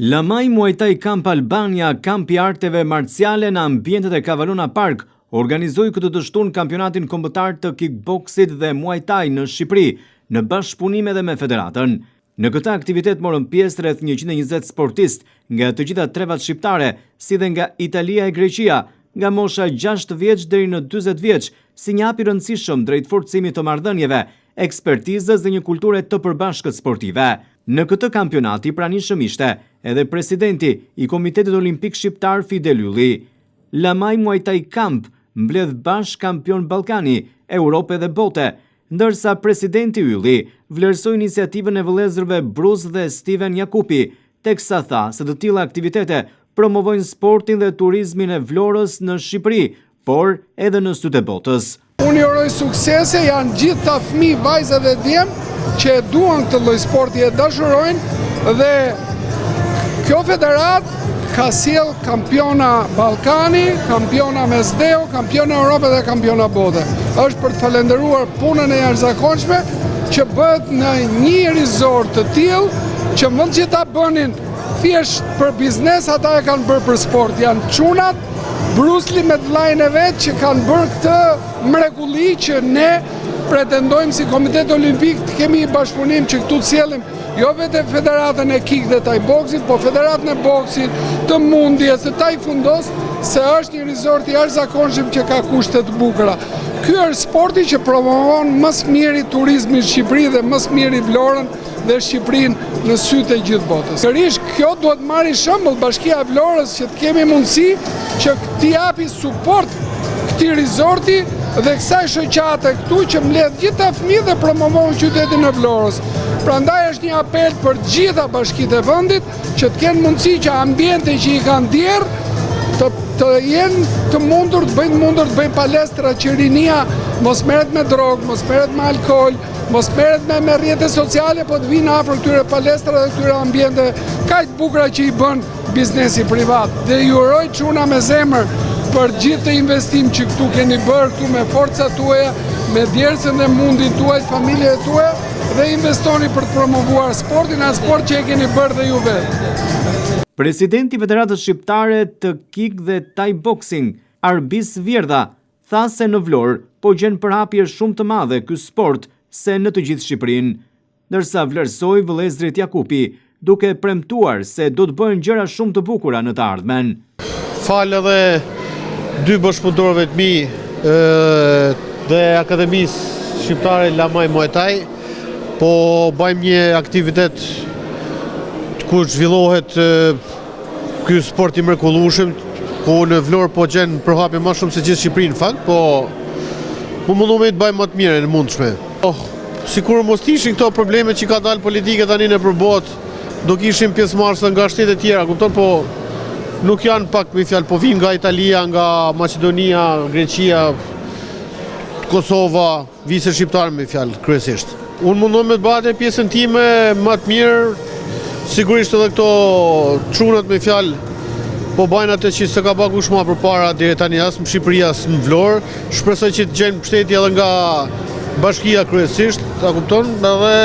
Lamaj Muay Thai Camp Albania, kampi arteve marciale në ambientet e Kavalona Park, organizoi këtë të shtunë kampionatin kombëtar të kickboksit dhe Muay Thai në Shqipëri, në bashkëpunim edhe me federatën. Në këtë aktivitet morën pjesë rreth 120 sportistë nga të gjitha trevat shqiptare, si dhe nga Italia e Greqia, nga mosha 6 vjeç deri në 40 vjeç, si një hap i rëndësishëm drejt forcimit të marrëdhënieve, ekspertizës dhe një kulture të përbashkët sportive. Në këtë kampionat i pranishëm ishte edhe presidenti i Komitetit Olimpik Shqiptar Fidel Ylli. Lamaj Muay Thai Camp mbledh bashkë kampion Ballkani, Europë dhe bote, ndërsa presidenti Ylli vlerësoi iniciativën e vëllezërve Bruce dhe Steven Jakupi, teksa tha se të tilla aktivitete promovojnë sportin dhe turizmin e Vlorës në Shqipëri, por edhe në sytë e botës. Unë uroj suksese, janë gjithë ta fëmijë, vajza dhe djemë që e duan këtë lloj sporti, e dashurojnë, dhe kjo federat ka sjell kampiona Ballkani, kampiona Mesdheu, kampiona Europë dhe kampiona bote. Është për të falenderuar punën e jashtëzakonshme që bëhet në një resort të tillë, që mund që ta bënin thjesht për biznes, ata e kanë bërë për sport. Janë çunat Bruce Lee me vllajën e vet që kanë bërë këtë mrekulli që ne pretendojmë si Komitet Olimpik të kemi një bashkëpunim që këtu të sjellim jo vetëm federatën e kick dhe thai boksit, po federatën e boksit, të mundjes, të taekwondos, se është një resort i jashtëzakonshëm që ka kushte të bukura. Ky është sporti që promovon më së miri turizmin në Shqipëri dhe më së miri Vlorën dhe Shqipërinë në sytë e gjithë botës. Sërish, kjo duhet marrë shembull Bashkia e Vlorës që të kemi mundësi që t'i japi suport këtij resorti dhe kësaj shoqate këtu që mbledh gjitha fëmijët dhe promovon qytetin e Vlorës. Prandaj është një apel për gjitha bashkitë e vendit që të kenë mundësi që ambiente që i kanë djerë të jenë të mundur, të bëjnë palestra që rinia mos merret me drogë, mos merret me alkool, mos merret me rrjete sociale, po të vinë afër këtyre palestra dhe këtyre ambiente kaq bukura që i bën biznesi privat. Dhe ju uroj çuna me zemër për gjithë të investim që këtu keni bërë, këtu me forcat tuaja, me djersën dhe mundin tuaj, familjet tuaja, dhe investoni për të promovuar sportin, atë sport që e keni bërë dhe ju vetë. Presidenti i Federatës Shqiptare të Kick dhe Thai Boxing, Arbis Vjerdha, tha se në Vlorë po gjen përhapje shumë të madhe ky sport se në të gjithë Shqipërinë, ndërsa vlerësoi vëllezrit Jakupi, duke premtuar se do të bëhen gjëra shumë të bukura në të ardhmen. Falë edhe dy bashkëpunëtorëve të mi dhe Akademisë Shqiptare Lamaj Muay Thai, po bëjmë një aktivitet ku zhvillohet ky sport i mrekullueshëm, ku në Vlorë po gjen përhapje më shumë se gjithë Shqipërinë në fakt, po mundohemi të bëjmë më të mirën e mundshme. Sikur mos ishin këto probleme që ka dalë politike tani në përbot, do kishim pjesëmarrëse nga shtete tjera, kupton, po nuk janë pak me fjalë, po vinë nga Italia, nga Maqedonia, Greqia, Kosova, vise shqiptarë me fjalë kryesisht. Unë mundohem të bëj pjesën time më të mirë. Sigurisht edhe këto çunat me fjalë po bajnë atë që s'ka bërë kush më përpara deri tani as në Shqipëri as në Vlorë. Shpresoj që të gjejnë mbështetje edhe nga bashkia kryesisht, ta kupton, edhe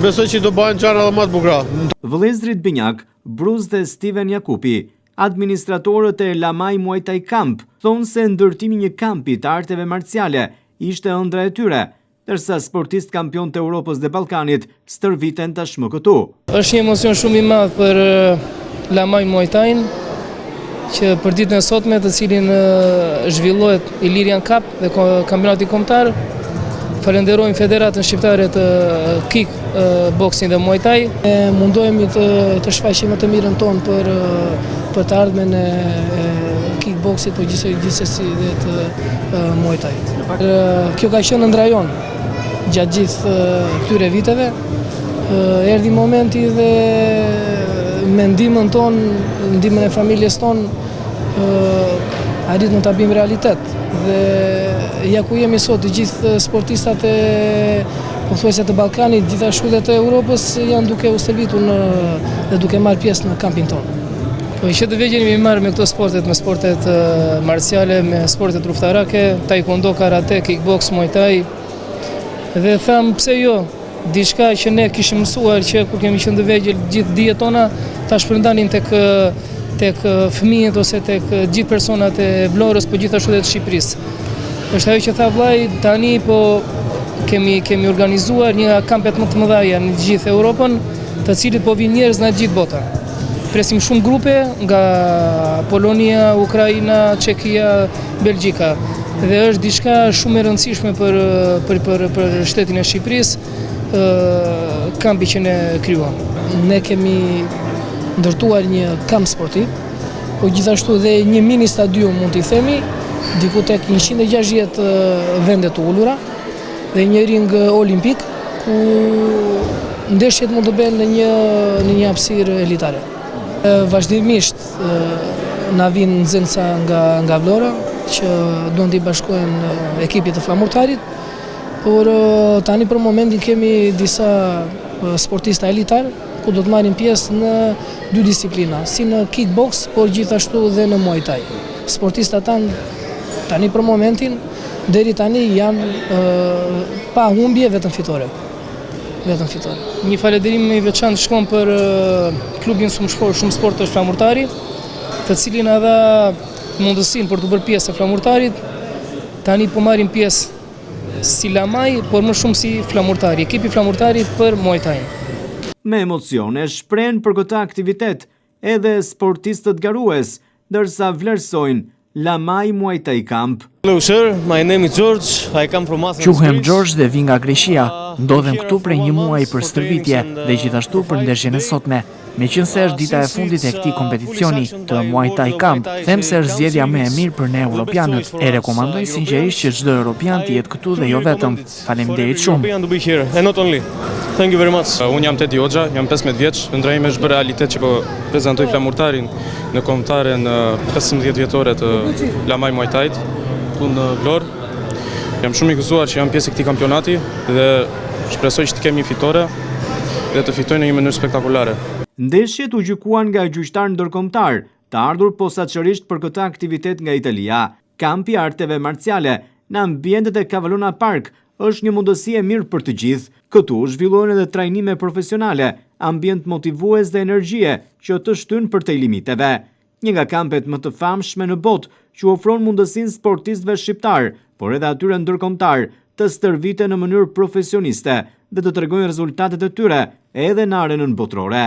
besoj që do bëhen gjëra edhe më të bukura. Vëllezrit Binjak, Bruce dhe Steven Jakupi, administratorët e Lamaj Muay Thai Camp, thonë se ndërtimi një kampi të arteve marciale ishte ëndra e tyre, ndërsa sportist kampion të Europës dhe Ballkanit stërviten tashmë këtu. Është një emocion shumë i madh për Lamaj Muay Thai, që për ditën e sotme, të cilin zhvillohet Ilirian Cup dhe kampionati kombëtar. Falenderojmë Federatën Shqiptare të Kick, Boxing dhe Muay Thai. Mundohemi të shfaqim më të mirën tonë për të ardhmen e kickboxit, po gjithsesi dhe të Muay Thai. Kjo ka qenë ëndra jonë gjatë gjithë këtyre viteve. Erdhi momenti dhe me ndihmën tonë, ndihmën e familjes tonë, arritëm ta bëjmë realitet. Dhe ja ku jemi sot, të gjithë sportistat e pothuajse të Ballkanit, gjithashtu dhe të Europës janë duke u stërvitur dhe duke marrë pjesë në kampin tonë. Po që të vegjel jemi marrë me këto sportet, me sportet marciale, me sportet ruftarake, taekwondo, karate, kickbox, Muay Thai. Dhe thamë pse jo, diçka që ne kishim mësuar që kur kemi qenë të vegjël gjithë dijet tona, ta shpërndanin tek fëmijët ose tek gjithë personat e Vlorës, po gjithashtu edhe të Shqipërisë. Është ajo që tha vllai, tani po kemi organizuar një kampet më të mëdha në gjithë Europën, të cilit po vinë njerëz nga gjithë bota. Presim shumë grupe nga Polonia, Ukraina, Çekia, Belgjika. Dhe është diçka shumë e rëndësishme për shtetin e Shqipërisë, kampi që ne krijuam. Ne kemi ndërtuar një kamp sportiv, po gjithashtu dhe një mini stadium mund t'i themi, diku tek 160 vende të ulura dhe një ring olimpik ku ndeshjet mund të bëhen në një hapësirë elitare. Vazhdimisht na vinë nxënësa nga Vlora që duan t'i bashkojnë ekipit të flamurtarit, por tani për momentin kemi disa sportista elitar ku do të marrin pjesë në 2 disiplina, si në kickbox, por gjithashtu dhe në Muay Thai. Sportistat tanë tani për momentin, deri tani janë pa humbje vetëm fitore. Një falënderim i veçantë shkon për klubin Shumë Sport të Flamurtarit, të cilin na dha mundësinë për të bërë pjesë e Flamurtarit. Tani po marrin pjesë si lamaj, por më shumë si flamurtari, ekipi Flamurtarit për Muay Thai. Me emocione shprehen për këtë aktivitet edhe sportistët garues, ndërsa vlerësojnë Lamaj Muay Thai Camp. Hello sir, my name is George. I come from Athens. Quhem George dhe vi nga Greqia. Ndodhem këtu prej një muaji për stërvitje dhe gjithashtu për ndeshjen e sotme. Meqense është dita e fundit e këtij kompeticioni të Muay Thai Camp, them se është zgjedhja më e mirë për ne europianët. E rekomandoj sinqerisht që çdo europian të jetë këtu dhe jo vetëm. Faleminderit shumë. Thank you very much. Unë jam Teti Hoxha, jam 15 vjeç, ëndra ime është bërë realitet që po prezantoj flamurtarin në kombëtaren 15 vjetore të Lamaj Muay Thai këtu në Vlorë. Jam shumë i gëzuar që jam pjesë e këtij kampionati dhe shpresoj që të kemi fitore dhe të fitojnë në një mënyrë spektakolare. Ndeshjet u gjykuan nga gjyqtar ndërkombëtar, të ardhur posaçërisht për këtë aktivitet nga Italia. Kampi arteve marciale në ambientet e Cavallona Park është një mundësi e mirë për të gjithë. Këtu zhvillohen edhe trajnime profesionale, ambient motivues dhe energjie që të shtyn përtej limiteve. Një nga kampet më të famshme në botë që ofron mundësinë sportistëve shqiptar, por edhe atyre ndërkombëtar, të stërviten në mënyrë profesioniste dhe të tregojnë rezultatet e tyre edhe në arenën botërore.